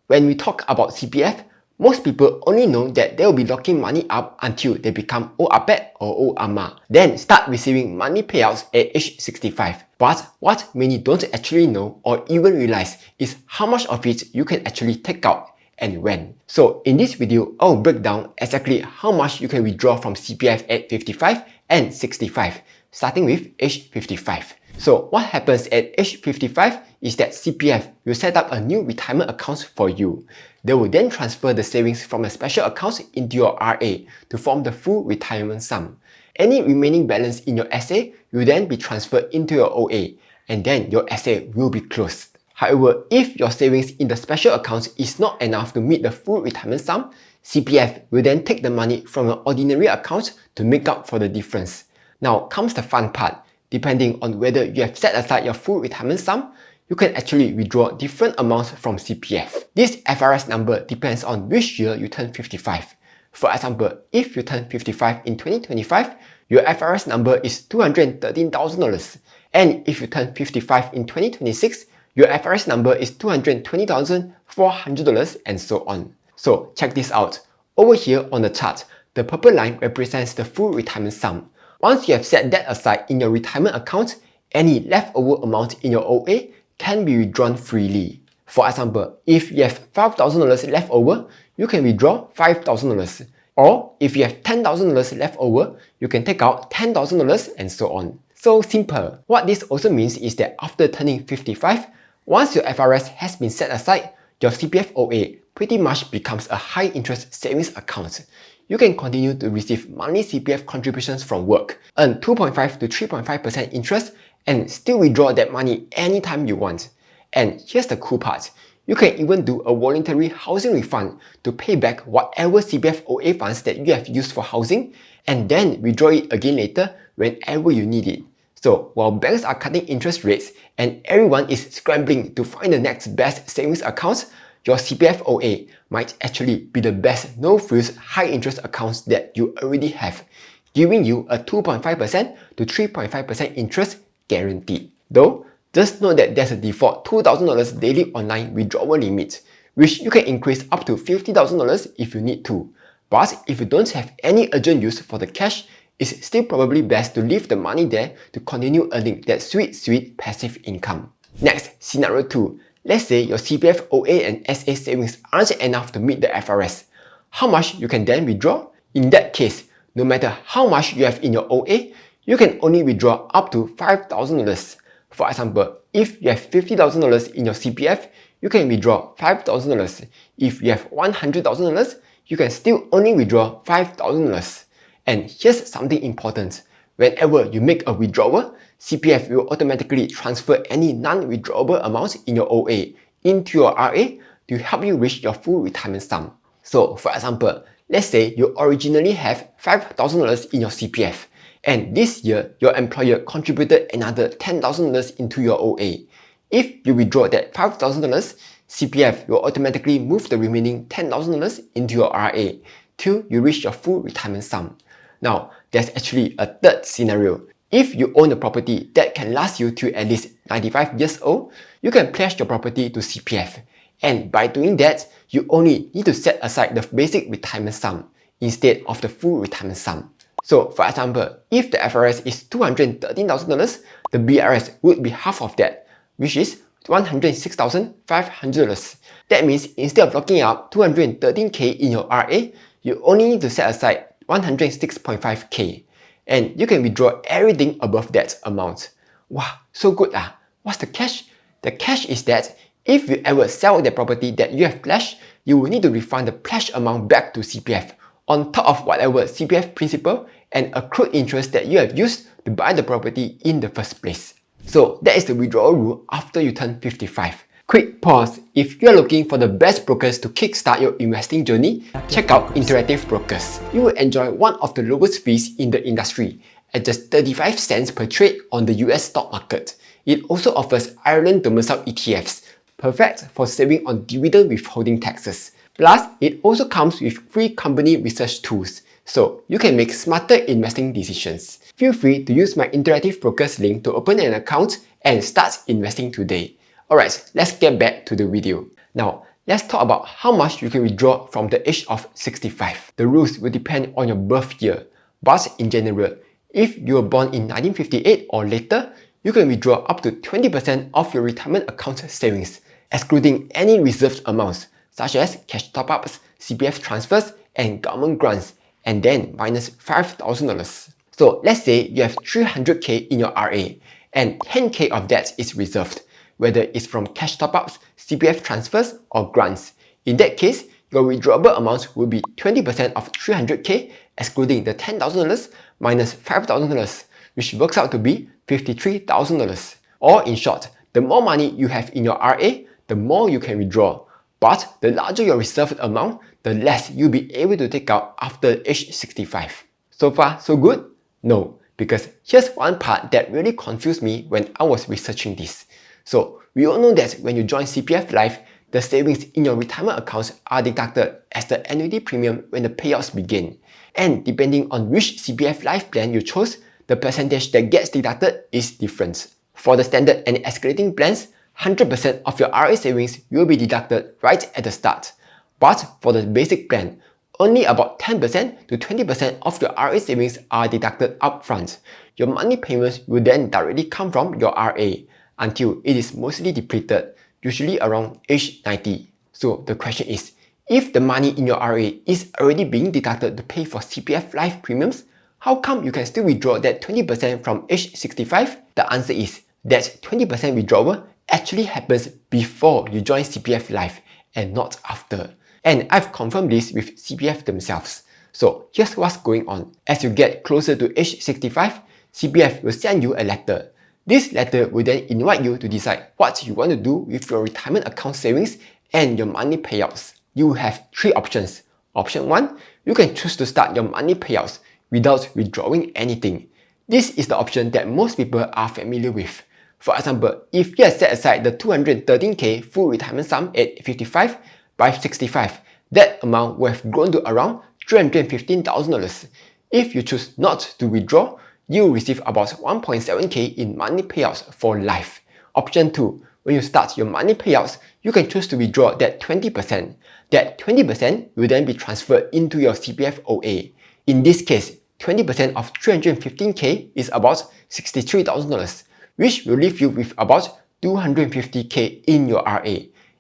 When we talk about CPF, most people only know that they will be locking money up until they become old apet or old ama, then start receiving money payouts at age 65. But what many don't actually know or even realize is how much of it you can actually take out and when. So in this video, I'll break down exactly how much you can withdraw from CPF at 55 and 65, starting with age 55. So what happens at age 55 is that CPF will set up a new retirement account for you. They will then transfer the savings from a special account into your RA to form the full retirement sum. Any remaining balance in your SA will then be transferred into your OA, and then your SA will be closed. However, if your savings in the special account is not enough to meet the full retirement sum, CPF will then take the money from an ordinary account to make up for the difference. Now comes the fun part. Depending on whether you have set aside your full retirement sum, you can actually withdraw different amounts from CPF. This FRS number depends on which year you turn 55. For example, if you turn 55 in 2025, your FRS number is $213,000. And if you turn 55 in 2026, your FRS number is $220,400 and so on. So check this out. Over here on the chart, the purple line represents the full retirement sum. Once you have set that aside in your retirement account, any leftover amount in your OA can be withdrawn freely. For example, if you have $5,000 left over, you can withdraw $5,000. Or if you have $10,000 left over, you can take out $10,000 and so on. So simple. What this also means is that after turning 55, once your FRS has been set aside, your CPF OA pretty much becomes a high interest savings account. You can continue to receive monthly CPF contributions from work, earn 2.5 to 3.5% interest, and still withdraw that money anytime you want. And here's the cool part. You can even do a voluntary housing refund to pay back whatever CPF OA funds that you have used for housing, and then withdraw it again later whenever you need it. So while banks are cutting interest rates and everyone is scrambling to find the next best savings account, your CPF OA might actually be the best no-frills high-interest accounts that you already have, giving you a 2.5% to 3.5% interest guaranteed. Though, just know that there's a default $2,000 daily online withdrawal limit, which you can increase up to $50,000 if you need to. But if you don't have any urgent use for the cash, it's still probably best to leave the money there to continue earning that sweet passive income. Next, scenario 2. Let's say your CPF OA and SA savings aren't enough to meet the FRS. How much you can then withdraw? In that case, no matter how much you have in your OA, you can only withdraw up to $5,000. For example, if you have $50,000 in your CPF, you can withdraw $5,000. If you have $100,000, you can still only withdraw $5,000. And here's something important. Whenever you make a withdrawal, CPF will automatically transfer any non-withdrawable amounts in your OA into your RA to help you reach your full retirement sum. So for example, let's say you originally have $5,000 in your CPF, and this year your employer contributed another $10,000 into your OA. If you withdraw that $5,000, CPF will automatically move the remaining $10,000 into your RA till you reach your full retirement sum. Now, there's actually a third scenario. If you own a property that can last you till at least 95 years old, you can pledge your property to CPF. And by doing that, you only need to set aside the basic retirement sum instead of the full retirement sum. So for example, if the FRS is $213,000, the BRS would be half of that, which is $106,500. That means instead of locking up $213K in your RA, you only need to set aside $106.5K. And you can withdraw everything above that amount. Wow, so good ah! What's the catch? The catch is that if you ever sell the property that you have pledged, you will need to refund the pledged amount back to CPF on top of whatever CPF principal and accrued interest that you have used to buy the property in the first place. So that is the withdrawal rule after you turn 55. Quick pause. If you are looking for the best brokers to kickstart your investing journey, check out Interactive Brokers. You will enjoy one of the lowest fees in the industry at just 35 cents per trade on the US stock market. It also offers Ireland domicile ETFs, perfect for saving on dividend withholding taxes. Plus, it also comes with free company research tools, so you can make smarter investing decisions. Feel free to use my Interactive Brokers link to open an account and start investing today. Alright, let's get back to the video. Now, let's talk about how much you can withdraw from the age of 65. The rules will depend on your birth year, but in general, if you were born in 1958 or later, you can withdraw up to 20% of your retirement account savings, excluding any reserved amounts such as cash top-ups, CPF transfers, and government grants, and then minus $5,000. So let's say you have 300k in your RA, and 10k of that is reserved, whether it's from cash top-ups, CPF transfers, or grants. In that case, your withdrawable amount will be 20% of 300k, excluding the $10,000 minus $5,000, which works out to be $53,000. Or in short, the more money you have in your RA, the more you can withdraw. But the larger your reserved amount, the less you'll be able to take out after age 65. So far, so good? No, because here's one part that really confused me when I was researching this. So, we all know that when you join CPF Life, the savings in your retirement accounts are deducted as the annuity premium when the payouts begin. And depending on which CPF Life plan you chose, the percentage that gets deducted is different. For the standard and escalating plans, 100% of your RA savings will be deducted right at the start. But for the basic plan, only about 10% to 20% of your RA savings are deducted upfront. Your monthly payments will then directly come from your RA until it is mostly depleted, usually around age 90. So the question is, if the money in your RA is already being deducted to pay for CPF Life premiums, how come you can still withdraw that 20% from age 65? The answer is that 20% withdrawal actually happens before you join CPF Life and not after. And I've confirmed this with CPF themselves. So here's what's going on. As you get closer to age 65, CPF will send you a letter. This letter will then invite you to decide what you want to do with your retirement account savings and your monthly payouts. You have three options. Option 1, you can choose to start your monthly payouts without withdrawing anything. This is the option that most people are familiar with. For example, if you have set aside the 213k full retirement sum at 55, by 65, that amount will have grown to around $315,000. If you choose not to withdraw, you will receive about 1.7k in monthly payouts for life. Option 2, when you start your monthly payouts, you can choose to withdraw that 20%. That 20% will then be transferred into your CPF OA. In this case, 20% of 315k is about $63,000, which will leave you with about 250k in your RA.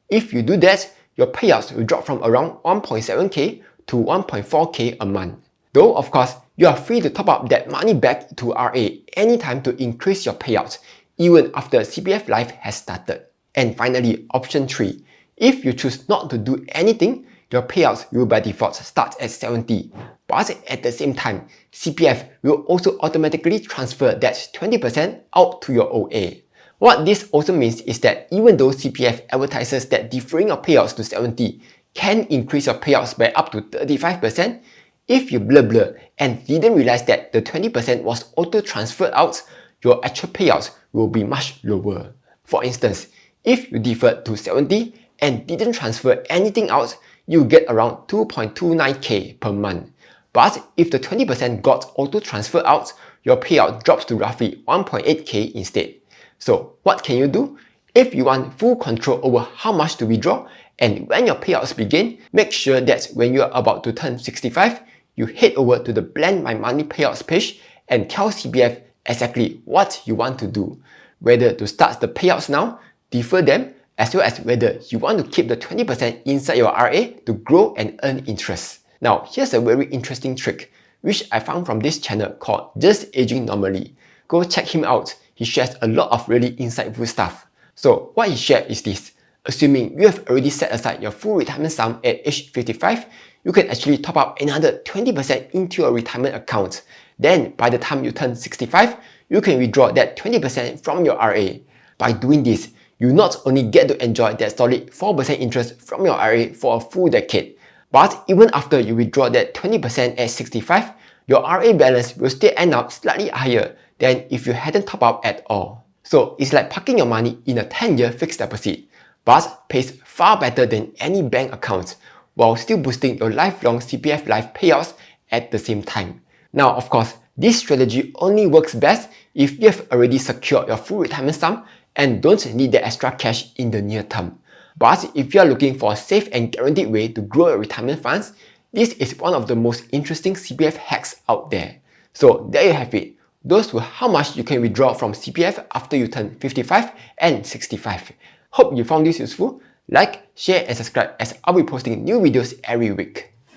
If you do that, your payouts will drop from around 1.7k to 1.4k a month. Though, of course, you are free to top up that money back to RA anytime to increase your payouts, even after CPF Life has started. And finally, option 3. If you choose not to do anything, your payouts will by default start at 70. But at the same time, CPF will also automatically transfer that 20% out to your OA. What this also means is that even though CPF advertises that deferring your payouts to 70 can increase your payouts by up to 35%, if you blur and didn't realize that the 20% was auto-transferred out, your actual payouts will be much lower. For instance, if you deferred to 70 and didn't transfer anything out, you get around 2.29k per month. But if the 20% got auto-transferred out, your payout drops to roughly 1.8k instead. So what can you do? If you want full control over how much to withdraw and when your payouts begin, make sure that when you are about to turn 65, you head over to the Plan My Monthly Payouts page and tell CPF exactly what you want to do. Whether to start the payouts now, defer them, as well as whether you want to keep the 20% inside your RA to grow and earn interest. Now, here's a very interesting trick, which I found from this channel called Just Aging Normally. Go check him out. He shares a lot of really insightful stuff. So what he shared is this. Assuming you have already set aside your full retirement sum at age 55, you can actually top up another 20% into your retirement account. Then by the time you turn 65, you can withdraw that 20% from your RA. By doing this, you not only get to enjoy that solid 4% interest from your RA for a full decade, but even after you withdraw that 20% at 65, your RA balance will still end up slightly higher than if you hadn't top up at all. So it's like parking your money in a 10-year fixed deposit, but pays far better than any bank account, while still boosting your lifelong CPF Life payouts at the same time. Now, of course, this strategy only works best if you have already secured your full retirement sum and don't need the extra cash in the near term. But if you are looking for a safe and guaranteed way to grow your retirement funds, this is one of the most interesting CPF hacks out there. So there you have it. Those were how much you can withdraw from CPF after you turn 55 and 65. Hope you found this useful. Like, share and subscribe as I'll be posting new videos every week.